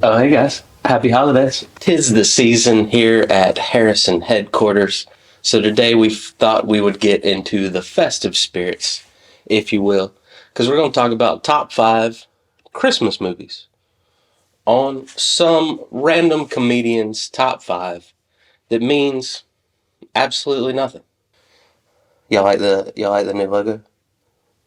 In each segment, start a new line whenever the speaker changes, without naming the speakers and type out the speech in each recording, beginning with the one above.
Oh, hey guys. Happy holidays. Tis the season here at Harrison headquarters. So today we thought we would get into the festive spirits, if you will, because we're going to talk about top five Christmas movies on some random comedian's top five that means absolutely nothing. Y'all like the new logo?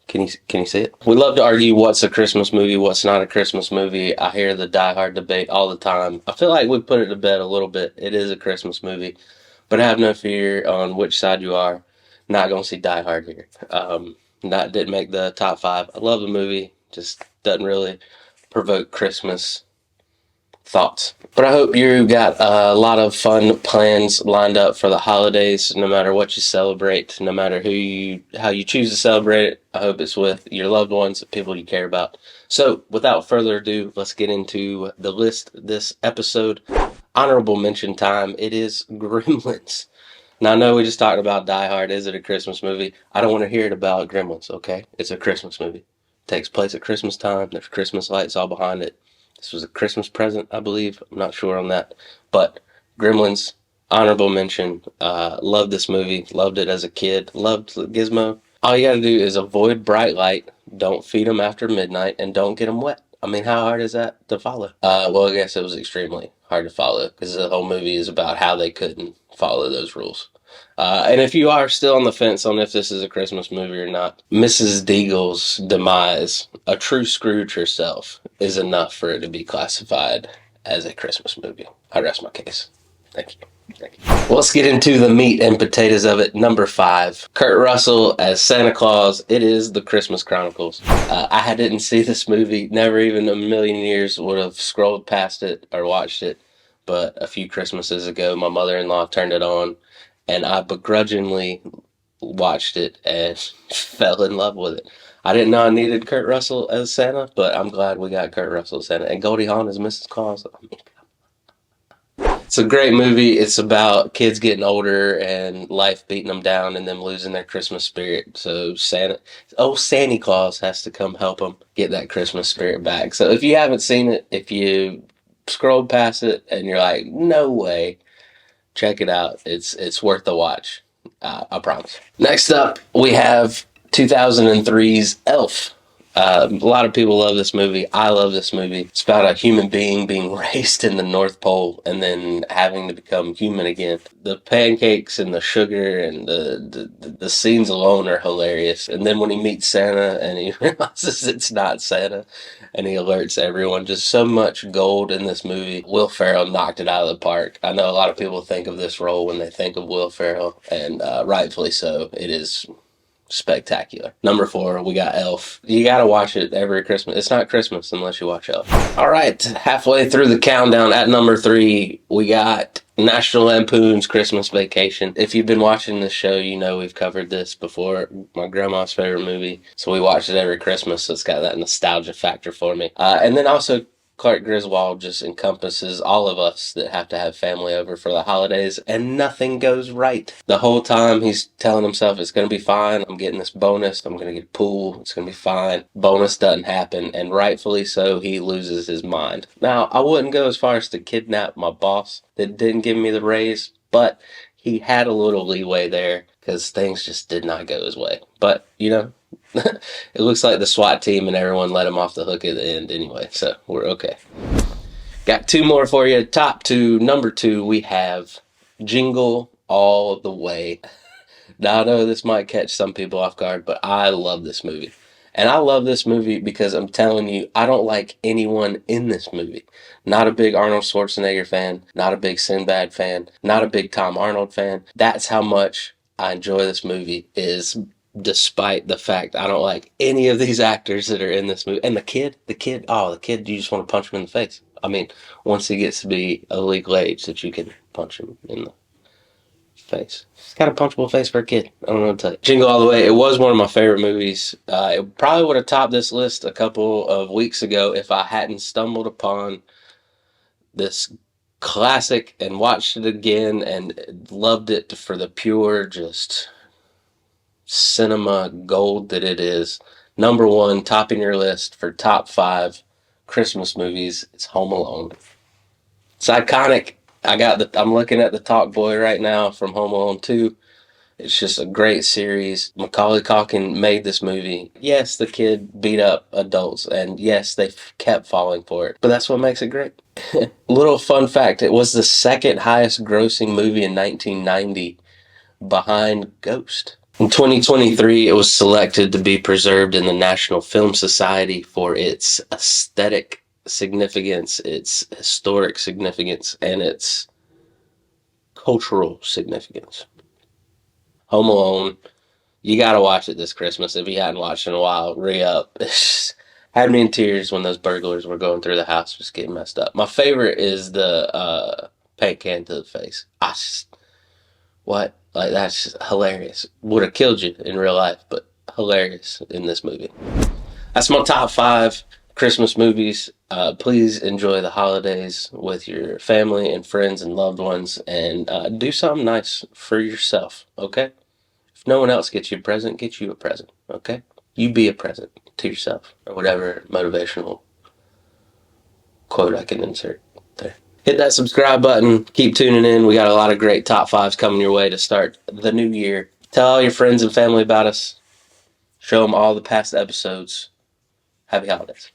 Can you see it? We love to argue what's a Christmas movie, what's not a Christmas movie. I hear the Die Hard debate all the time. I feel like we put it to bed a little bit. It is a Christmas movie, but have no fear on which side you are. Not gonna see Die Hard here. That didn't make the top five. I love the movie, just doesn't really provoke Christmas thoughts. But I hope you got a lot of fun plans lined up for the holidays, no matter what you celebrate, no matter how you choose to celebrate it. I hope it's with your loved ones, the people you care about. So without further ado, let's get into the list this episode. Honorable mention time. It is Gremlins. Now I know we just talked about Die Hard. Is it a Christmas movie? I don't want to hear it about Gremlins, okay? It's a Christmas movie. It takes place at Christmas time. There's Christmas lights all behind it. This was a Christmas present, I believe. I'm not sure on that. But Gremlins, honorable mention. Loved this movie. Loved it as a kid. Loved Gizmo. All you got to do is avoid bright light. Don't feed them after midnight. And don't get them wet. I mean, how hard is that to follow? Well, I guess it was extremely hard to follow because the whole movie is about how they couldn't follow those rules. And if you are still on the fence on if this is a Christmas movie or not, Mrs. Deagle's demise, a true Scrooge herself, is enough for it to be classified as a Christmas movie. I rest my case. Thank you. Thank you. Well, let's get into the meat and potatoes of it. Number five, Kurt Russell as Santa Claus. It is The Christmas Chronicles. I didn't see this movie, never even a million years would have scrolled past it or watched it. But a few Christmases ago, my mother-in-law turned it on, and I begrudgingly watched it and fell in love with it. I didn't know I needed Kurt Russell as Santa, but I'm glad we got Kurt Russell as Santa. And Goldie Hawn as Mrs. Claus. I mean, it's a great movie. It's about kids getting older and life beating them down and them losing their Christmas spirit. So Santa Claus has to come help them get that Christmas spirit back. So if you haven't seen it, if you scrolled past it and you're like, no way, check it out. It's worth the watch. I promise. Next up, we have 2003's Elf. A lot of people love this movie. I love this movie. It's about a human being being raised in the North Pole and then having to become human again. The pancakes and the sugar and the scenes alone are hilarious. And then when he meets Santa and he realizes it's not Santa and he alerts everyone, just so much gold in this movie. Will Ferrell knocked it out of the park. I know a lot of people think of this role when they think of Will Ferrell, and rightfully so. It is spectacular. Number four, we got Elf. You gotta watch it every Christmas. It's not Christmas unless you watch Elf. All right, halfway through the countdown at number three, we got National Lampoon's Christmas Vacation. If you've been watching this show, you know we've covered this before. My grandma's favorite movie, so we watch it every Christmas, so it's got that nostalgia factor for me. And then also Clark Griswold just encompasses all of us that have to have family over for the holidays, and nothing goes right. The whole time he's telling himself it's going to be fine. I'm getting this bonus. I'm going to get a pool. It's going to be fine. Bonus doesn't happen, and rightfully so, he loses his mind. Now, I wouldn't go as far as to kidnap my boss that didn't give me the raise, but he had a little leeway there because things just did not go his way. But, you know, it looks like the SWAT team and everyone let him off the hook at the end anyway, so we're okay. Got two more for you. Top two. Number two, we have Jingle All the Way. Now, I know this might catch some people off guard, but I love this movie. And I love this movie because I'm telling you, I don't like anyone in this movie. Not a big Arnold Schwarzenegger fan, not a big Sinbad fan, not a big Tom Arnold fan. That's how much I enjoy this movie, is despite the fact I don't like any of these actors that are in this movie. And the kid, you just want to punch him in the face. I mean, once he gets to be a legal age that you can punch him in the face. He's got a punchable face for a kid. I don't know what to tell you. Jingle All the Way, it was one of my favorite movies. It probably would have topped this list a couple of weeks ago if I hadn't stumbled upon this classic and watched it again and loved it for the pure just cinema gold that it is. Number one, topping your list for top five Christmas movies, it's Home Alone. It's iconic. I'm looking at the Talk Boy right now from Home Alone 2. It's just a great series. Macaulay Culkin made this movie. Yes, the kid beat up adults, and yes, they kept falling for it. But that's what makes it great. Little fun fact, it was the second highest grossing movie in 1990 behind Ghost. In 2023, it was selected to be preserved in the National Film Society for its aesthetic significance, its historic significance, and its cultural significance. Home Alone, you gotta watch it this Christmas. If you hadn't watched it in a while, re-up. Had me in tears when those burglars were going through the house just getting messed up. My favorite is the paint can to the face. What? Like, that's just hilarious. Would have killed you in real life, but hilarious in this movie. That's my top 5 Christmas movies. Please enjoy the holidays with your family and friends and loved ones, and do something nice for yourself, okay? If no one else gets you a present, get you a present, okay? You be a present to yourself, or whatever motivational quote I can insert there. Hit that subscribe button. Keep tuning in. We got a lot of great top 5s coming your way to start the new year. Tell all your friends and family about us. Show them all the past episodes. Happy holidays.